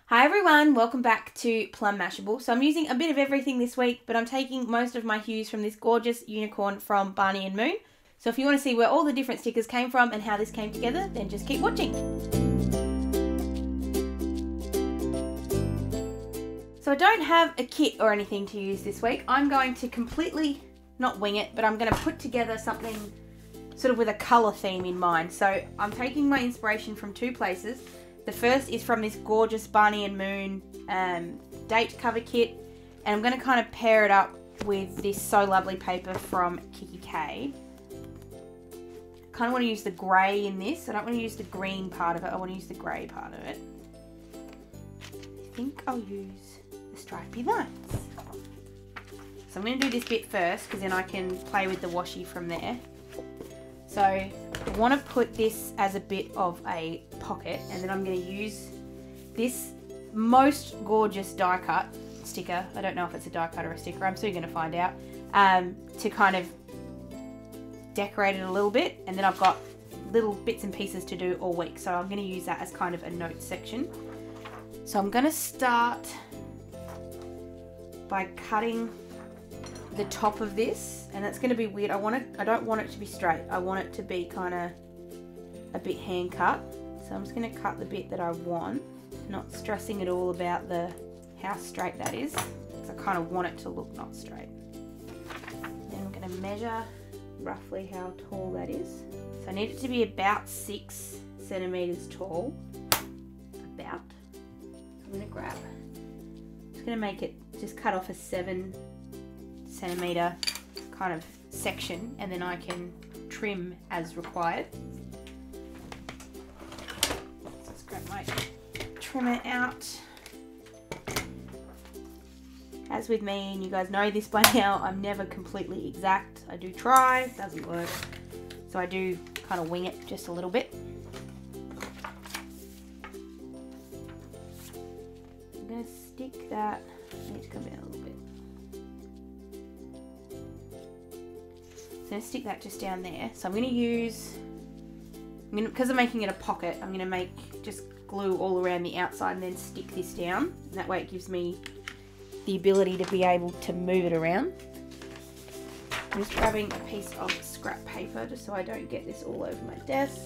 Hi everyone, welcome back to Plum Mashable. So I'm using a bit of everything this week, but I'm taking most of my hues from this gorgeous unicorn from Barney and Moon. So if you want to see where all the different stickers came from and how this came together, then just keep watching. So I don't have a kit or anything to use this week. I'm going to completely, not wing it, but I'm going to put together something sort of with a colour theme in mind. So I'm taking my inspiration from two places. The first is from this gorgeous Barney and Moon date cover kit, and I'm going to kind of pair it up with this So Lovely paper from kikki.K. I kind of want to use the grey in this. I don't want to use the green part of it. I want to use the grey part of it. I think I'll use the stripy lines. So I'm going to do this bit first because then I can play with the washi from there. So I want to put this as a bit of a pocket, and then I'm going to use this most gorgeous die cut sticker. I don't know if it's a die cut or a sticker. I'm soon going to find out. To kind of decorate it a little bit, and then I've got little bits and pieces to do all week. So I'm going to use that as kind of a note section. So I'm going to start by cutting the top of this, and it's going to be weird. I don't want it to be straight. I want it to be kind of a bit hand cut. So I'm just going to cut the bit that I want, not stressing at all about how straight that is, because I kind of want it to look not straight. Then I'm going to measure roughly how tall that is. So I need it to be about 6 centimeters tall. About. I'm going to grab. I'm just going to make it, just cut off a 7 centimeter kind of section, and then I can trim as required. So let's grab my trimmer out. As with me, and you guys know this by now, I'm never completely exact. I do try, it doesn't work. So I do kind of wing it just a little bit. I'm going to stick that, I need to come down a little bit. I'm going to stick that just down there. So I'm going to use, because I'm making it a pocket, I'm going to just glue all around the outside and then stick this down. And that way it gives me the ability to be able to move it around. I'm just grabbing a piece of scrap paper just so I don't get this all over my desk.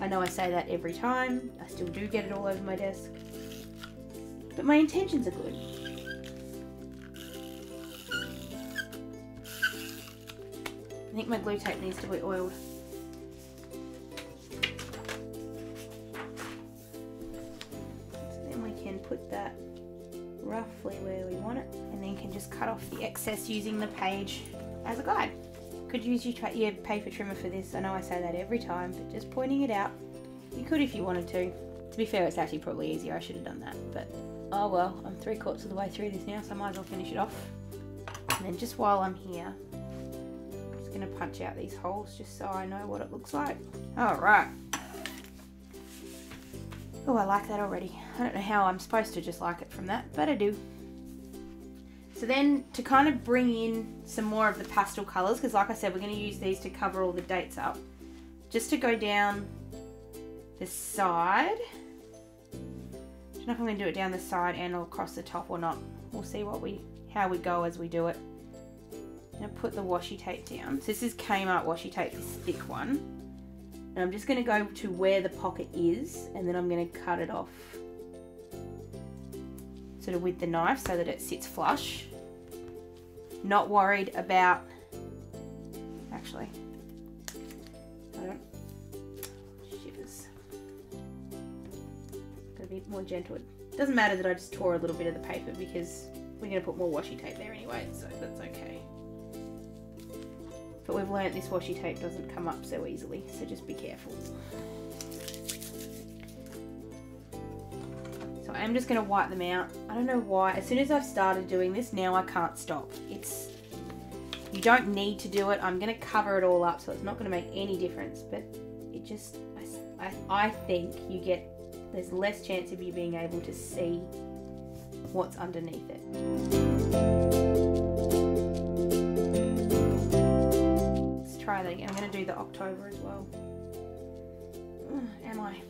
I know I say that every time. I still do get it all over my desk. But my intentions are good. I think my glue tape needs to be oiled. So then we can put that roughly where we want it, and then can just cut off the excess using the page as a guide. Could use your paper trimmer for this. I know I say that every time, but just pointing it out. You could if you wanted to. To be fair, it's actually probably easier. I should have done that, but oh well. I'm 3/4 of the way through this now, so I might as well finish it off. And then just while I'm here, going to punch out these holes just so I know what it looks like. Alright. Oh, I like that already. I don't know how I'm supposed to just like it from that, but I do. So then to kind of bring in some more of the pastel colours, because like I said, we're going to use these to cover all the dates up. Just to go down the side. I don't know if I'm going to do it down the side and across the top or not. We'll see how we go as we do it. I'm going to put the washi tape down. So this is Kmart washi tape, this thick one. And I'm just going to go to where the pocket is, and then I'm going to cut it off sort of with the knife so that it sits flush. Not worried about, actually, I don't, shivers. Gotta be more gentle. It doesn't matter that I just tore a little bit of the paper because we're going to put more washi tape there anyway, so that's okay. But we've learnt this washi tape doesn't come up so easily, so just be careful. So I'm just going to wipe them out. I don't know why. As soon as I've started doing this, now I can't stop. You don't need to do it. I'm going to cover it all up, so it's not going to make any difference. But it just, I think there's less chance of you being able to see what's underneath it. Try that again. I'm going to do the October as well. Am I?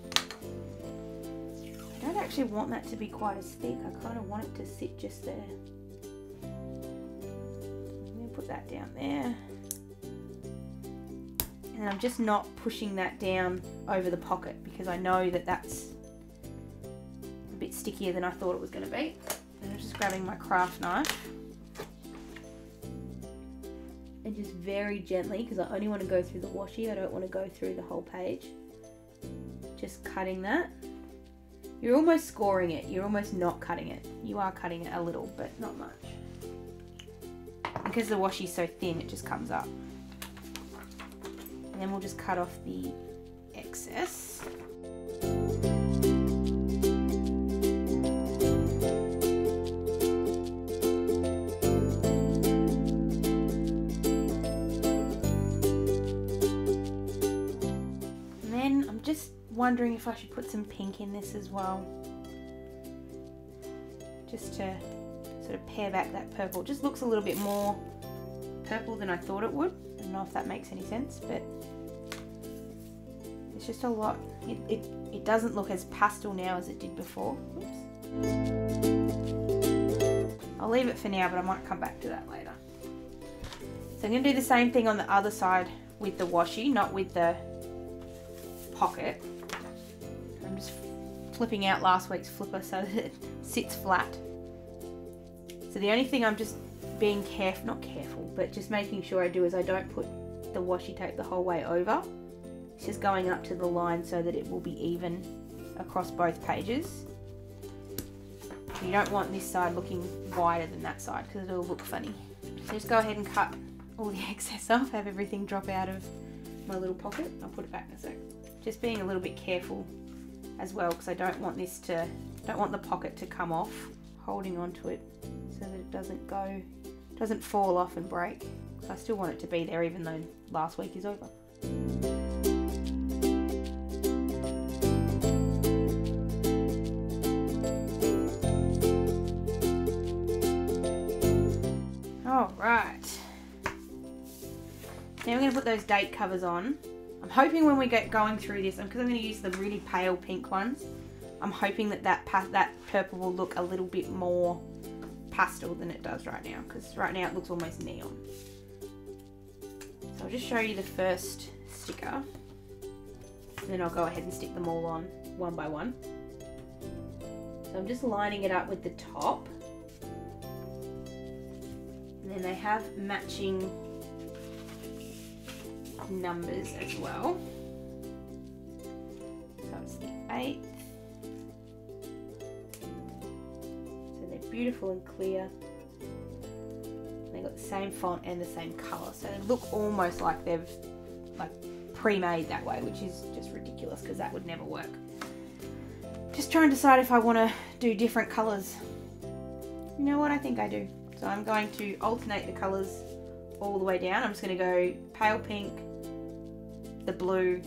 I I don't actually want that to be quite as thick. I kind of want it to sit just there. I'm going to put that down there. And I'm just not pushing that down over the pocket because I know that that's a bit stickier than I thought it was going to be. And I'm just grabbing my craft knife and just very gently, because I only want to go through the washi, I don't want to go through the whole page. Just cutting that. You're almost scoring it, you're almost not cutting it. You are cutting it a little, but not much. Because the washi's so thin, it just comes up. And then we'll just cut off the excess. And then I'm just wondering if I should put some pink in this as well. Just to sort of pare back that purple. It just looks a little bit more purple than I thought it would. I don't know if that makes any sense, but it's just a lot. It doesn't look as pastel now as it did before. Oops. I'll leave it for now, but I might come back to that later. So I'm going to do the same thing on the other side with the washi, not with the pocket. I'm just flipping out last week's flipper so that it sits flat. So the only thing I'm just being not careful, but just making sure I do is I don't put the washi tape the whole way over. It's just going up to the line so that it will be even across both pages. You don't want this side looking wider than that side because it'll look funny. So just go ahead and cut all the excess off, have everything drop out of my little pocket. I'll put it back in a sec. Just being a little bit careful as well because I don't want the pocket to come off, holding onto it so that it doesn't fall off and break. I still want it to be there even though last week is over. Alright, now we're going to put those date covers on. I'm hoping when we get going through this, because I'm going to use the really pale pink ones, I'm hoping that purple will look a little bit more pastel than it does right now, because right now it looks almost neon. So I'll just show you the first sticker, and then I'll go ahead and stick them all on one by one. So I'm just lining it up with the top, and then they have matching numbers as well. So it's the 8th. So they're beautiful and clear. They got the same font and the same colour, so they look almost like they've pre-made that way, which is just ridiculous because that would never work. Just trying to decide if I want to do different colours. You know what, I think I do. So I'm going to alternate the colours all the way down. I'm just going to go pale pink, the blue,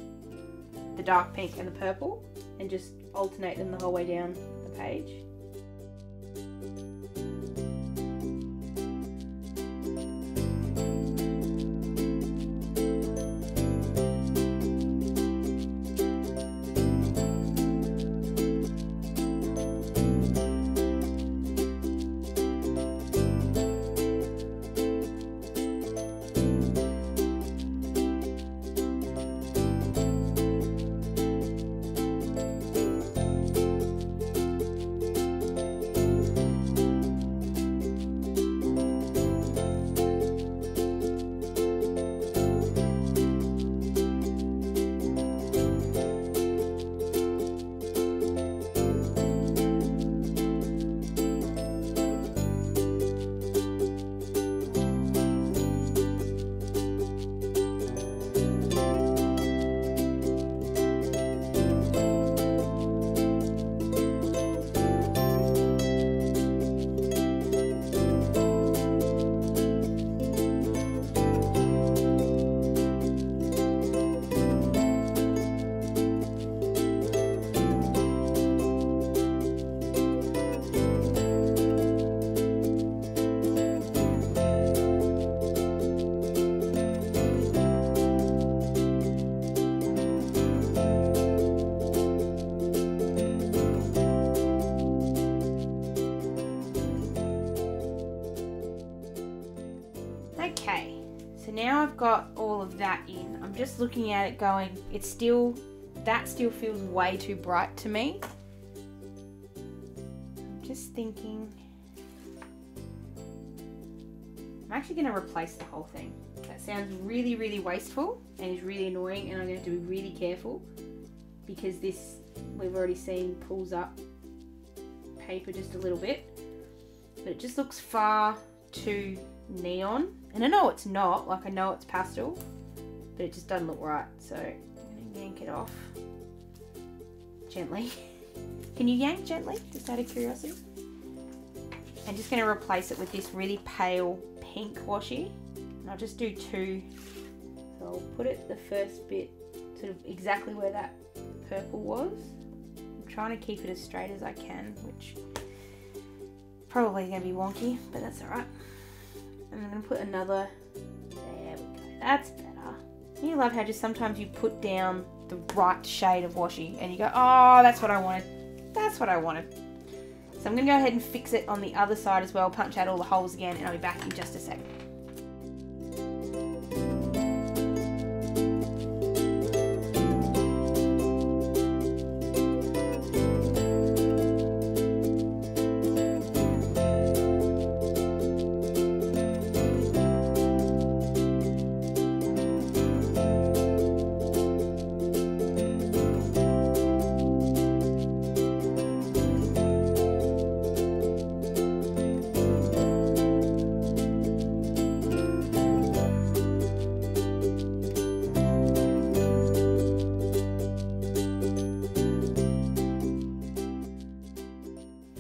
the dark pink and the purple, and just alternate them the whole way down the page. Okay, so now I've got all of that in. I'm just looking at it going, that still feels way too bright to me. I'm just thinking, I'm actually going to replace the whole thing. That sounds really, really wasteful and is really annoying, and I'm going to have to be really careful because this, we've already seen, pulls up paper just a little bit, but it just looks far too neon. And I know it's not, like I know it's pastel, but it just doesn't look right. So I'm going to yank it off gently. Can you yank gently, just out of curiosity? I'm just going to replace it with this really pale pink washi. And I'll just do two. So I'll put it the first bit sort of exactly where that purple was. I'm trying to keep it as straight as I can, which probably going to be wonky, but that's alright. And I'm going to put another, there we go, that's better. You love how just sometimes you put down the right shade of washi and you go, oh, that's what I wanted. That's what I wanted. So I'm going to go ahead and fix it on the other side as well, punch out all the holes again, and I'll be back in just a sec.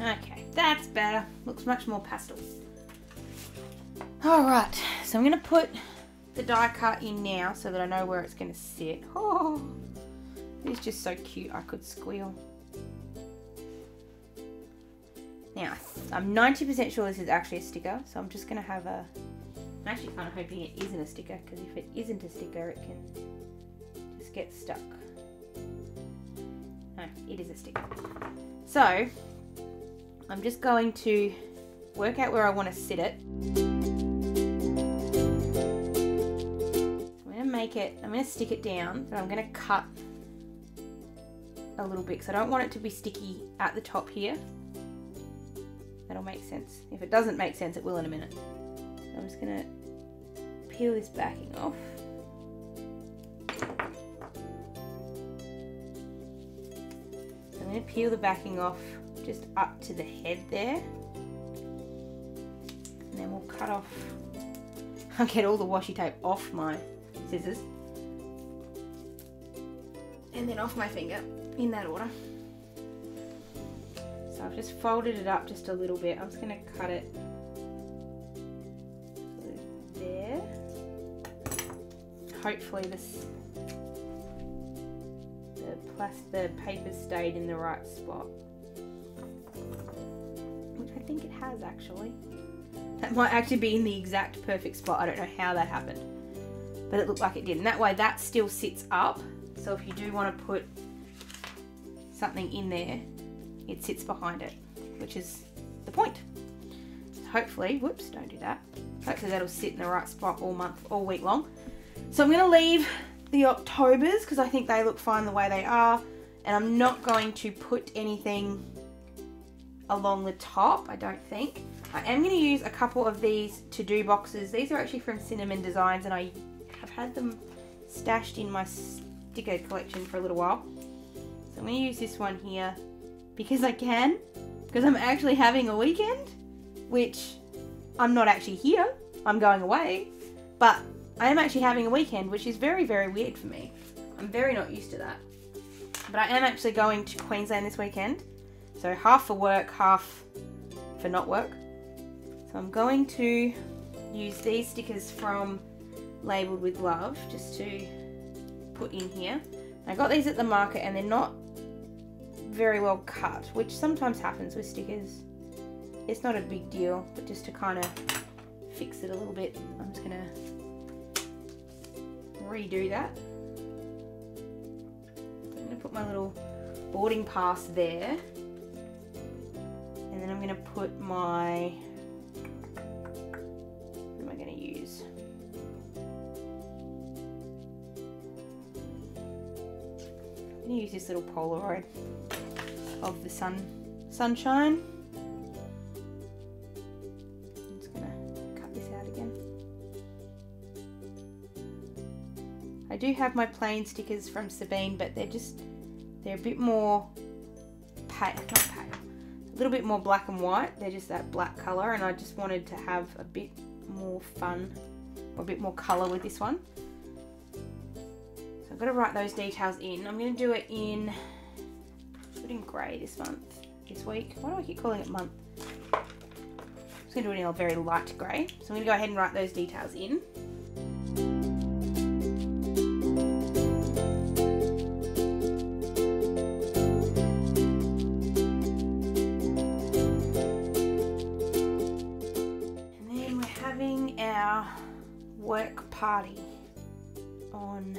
Okay, that's better. Looks much more pastel. Alright, so I'm going to put the die cut in now so that I know where it's going to sit. Oh, it's just so cute, I could squeal. Now, I'm 90% sure this is actually a sticker, so I'm just going to have a... I'm actually kind of hoping it isn't a sticker, because if it isn't a sticker, it can just get stuck. No, it is a sticker. So, I'm just going to work out where I want to sit it. I'm going to stick it down, but I'm going to cut a little bit, because I don't want it to be sticky at the top here. That'll make sense. If it doesn't make sense, it will in a minute. So I'm just going to peel this backing off. So I'm going to peel the backing off just up to the head there. And then we'll cut off, I'll get all the washi tape off my scissors. And then off my finger, in that order. So I've just folded it up just a little bit. I'm just going to cut it there. Hopefully the paper stayed in the right spot. Which I think it has, actually. That might actually be in the exact perfect spot. I don't know how that happened, but it looked like it did. And that way that still sits up. So if you do want to put something in there, it sits behind it, which is the point. So hopefully, whoops, don't do that. Hopefully that'll sit in the right spot all month, all week long. So I'm going to leave the Octobers because I think they look fine the way they are. And I'm not going to put anything along the top, I don't think. I am going to use a couple of these to-do boxes. These are actually from Beehaven Designz, and I have had them stashed in my sticker collection for a little while. So I'm going to use this one here because I can, because I'm actually having a weekend, which I'm not actually here. I'm going away, but I am actually having a weekend, which is very, very weird for me. I'm very not used to that. But I am actually going to Queensland this weekend. So half for work, half for not work. So I'm going to use these stickers from Labelled with Love just to put in here. I got these at the market and they're not very well cut, which sometimes happens with stickers. It's not a big deal, but just to kind of fix it a little bit, I'm just going to redo that. I'm going to put my little boarding pass there. And then I'm going to put my, what am I going to use. I'm going to use this little Polaroid of the sunshine. I'm just going to cut this out again. I do have my plain stickers from Sabine, but they're a bit more pale, not pale, a little bit more black and white. They're just that black colour, and I just wanted to have a bit more fun or a bit more colour with this one. So I've got to write those details in. I'm going to do it in, put in grey this week. Why do I keep calling it month? I'm just going to do it in a very light grey. So I'm going to go ahead and write those details in. Work party on,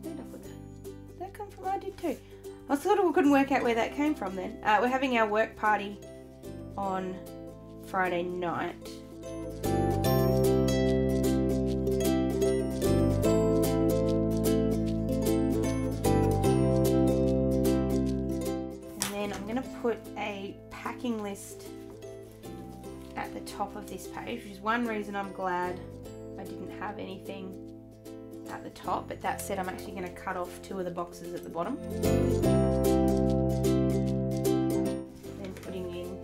where did I put that? Did that come from? I did too. I sort of couldn't work out where that came from then. We're having our work party on Friday night. And then I'm going to put a packing list at the top of this page, which is one reason I'm glad I didn't have anything at the top. But that said, I'm actually going to cut off 2 of the boxes at the bottom. Then putting in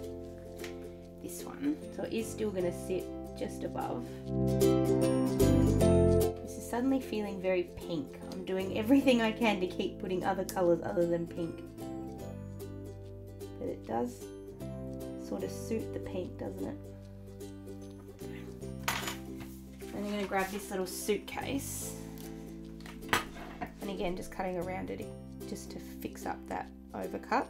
this one, so it is still going to sit just above. This is suddenly feeling very pink. I'm doing everything I can to keep putting other colours other than pink, but it does sort of suit the pink, doesn't it? And I'm going to grab this little suitcase, and again just cutting around it just to fix up that overcut.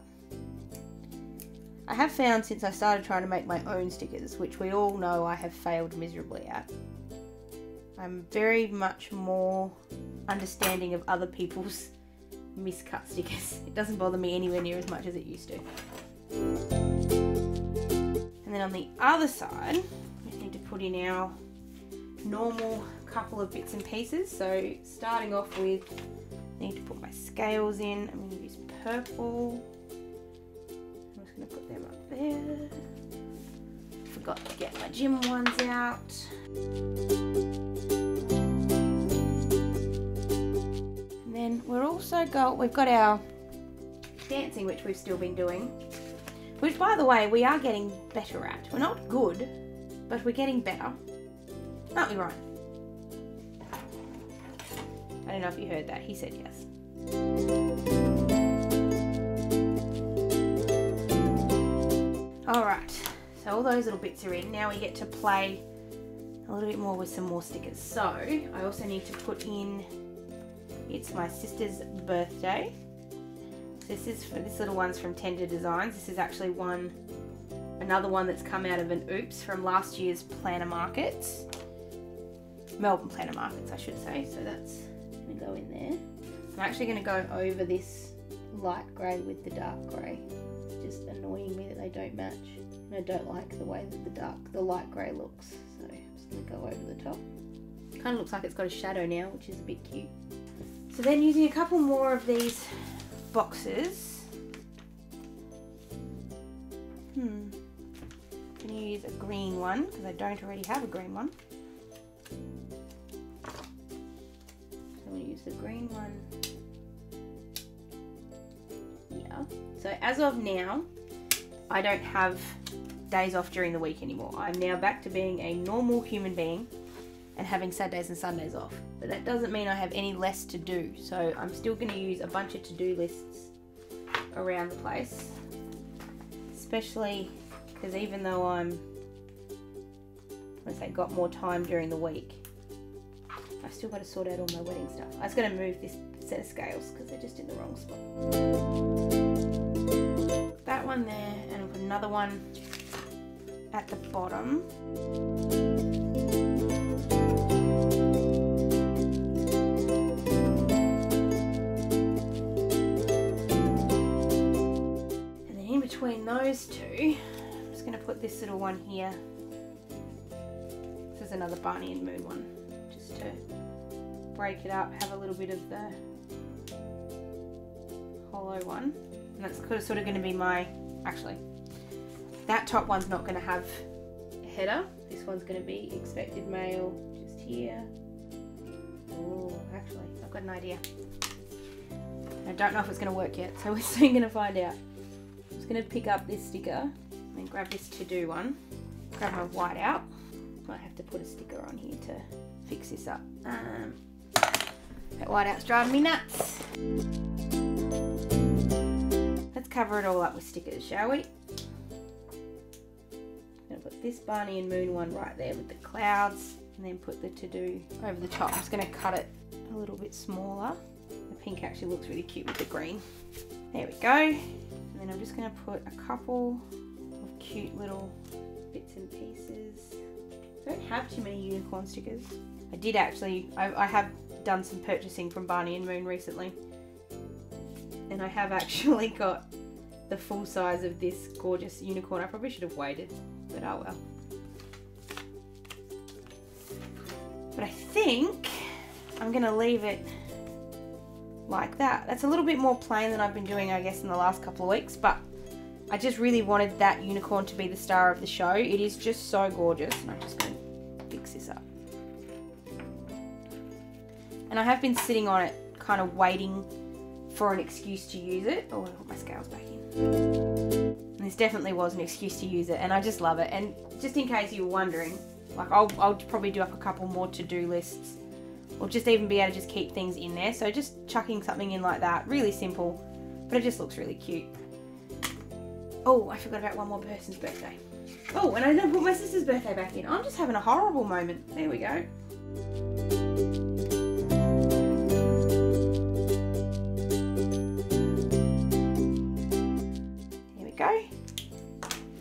I have found since I started trying to make my own stickers, which we all know I have failed miserably at, I'm very much more understanding of other people's miscut stickers. It doesn't bother me anywhere near as much as it used to. And then on the other side, we need to put in our normal couple of bits and pieces. So starting off with, I need to put my scales in. I'm going to use purple. I'm just going to put them up there. Forgot to get my gym ones out. And then we've got our dancing, which we've still been doing. Which, by the way, we are getting better at. We're not good, but we're getting better. Aren't we, Ryan? I don't know if you heard that. He said yes. Alright, so all those little bits are in. Now we get to play a little bit more with some more stickers. So, I also need to put in, it's my sister's birthday. This little one's from Tender Designs. This is actually another one that's come out of an oops from last year's planner markets. Melbourne planner markets, I should say. So that's going to go in there. I'm actually going to go over this light grey with the dark grey. It's just annoying me that they don't match. And I don't like the way that the light grey looks. So I'm just going to go over the top. Kind of looks like it's got a shadow now, which is a bit cute. So then using a couple more of these boxes. I'm going to use a green one because I don't already have a green one. So I'm going to use the green one here. So as of now, I don't have days off during the week anymore. I'm now back to being a normal human being and having Saturdays and Sundays off. But that doesn't mean I have any less to do. So I'm still going to use a bunch of to-do lists around the place. Especially because even though got more time during the week, I've still got to sort out all my wedding stuff. I was going to move this set of scales because they're just in the wrong spot. That one there, and I'll put another one at the bottom. Between those two, I'm just going to put this little one here another Barney and Moon one, just to break it up, have a little bit of the hollow one. And that's sort of going to be my, actually, that top one's not going to have a header. This one's going to be expected mail just here. Oh, actually, I've got an idea. I don't know if it's going to work yet, so we're soon going to find out. I'm just going to pick up this sticker and then grab this to-do one. Grab my white out. Might have to put a sticker on here to fix this up. That white out's driving me nuts. Let's cover it all up with stickers, shall we? I'm going to put this Barney and Moon one right there with the clouds, and then put the to-do over the top. I'm just going to cut it a little bit smaller. The pink actually looks really cute with the green. There we go. And then I'm just going to put a couple of cute little bits and pieces. I don't have too many unicorn stickers. I did actually, I have done some purchasing from Barney and Moon recently. And I have actually got the full size of this gorgeous unicorn. I probably should have waited, but oh well. But I think I'm going to leave it like that. That's a little bit more plain than I've been doing, I guess, in the last couple of weeks, but I just really wanted that unicorn to be the star of the show. It is just so gorgeous, and I'm just going to fix this up. And I have been sitting on it, kind of waiting for an excuse to use it. Oh, I'll put my scales back in. And this definitely was an excuse to use it, and I just love it. And just in case you were wondering, like I'll probably do up a couple more to-do lists, or just even be able to just keep things in there. So just chucking something in like that, really simple, but it just looks really cute. Oh, I forgot about one more person's birthday. Oh, and I didn't put my sister's birthday back in. I'm just having a horrible moment. There we go. There we go.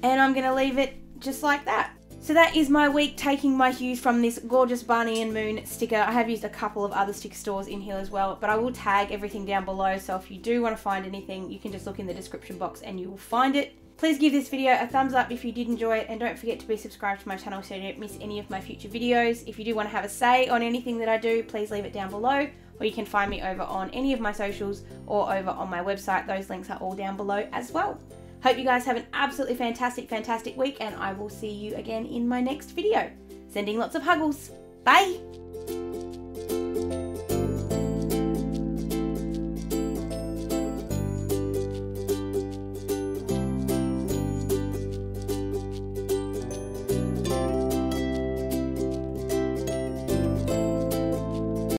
And I'm going to leave it just like that. So that is my week taking my hues from this gorgeous Barney and Moon sticker. I have used a couple of other sticker stores in here as well, but I will tag everything down below, so if you do want to find anything, you can just look in the description box and you will find it. Please give this video a thumbs up if you did enjoy it, and don't forget to be subscribed to my channel so you don't miss any of my future videos. If you do want to have a say on anything that I do, please leave it down below, or you can find me over on any of my socials or over on my website. Those links are all down below as well. Hope you guys have an absolutely fantastic week, and I will see you again in my next video. Sending lots of huggles. Bye!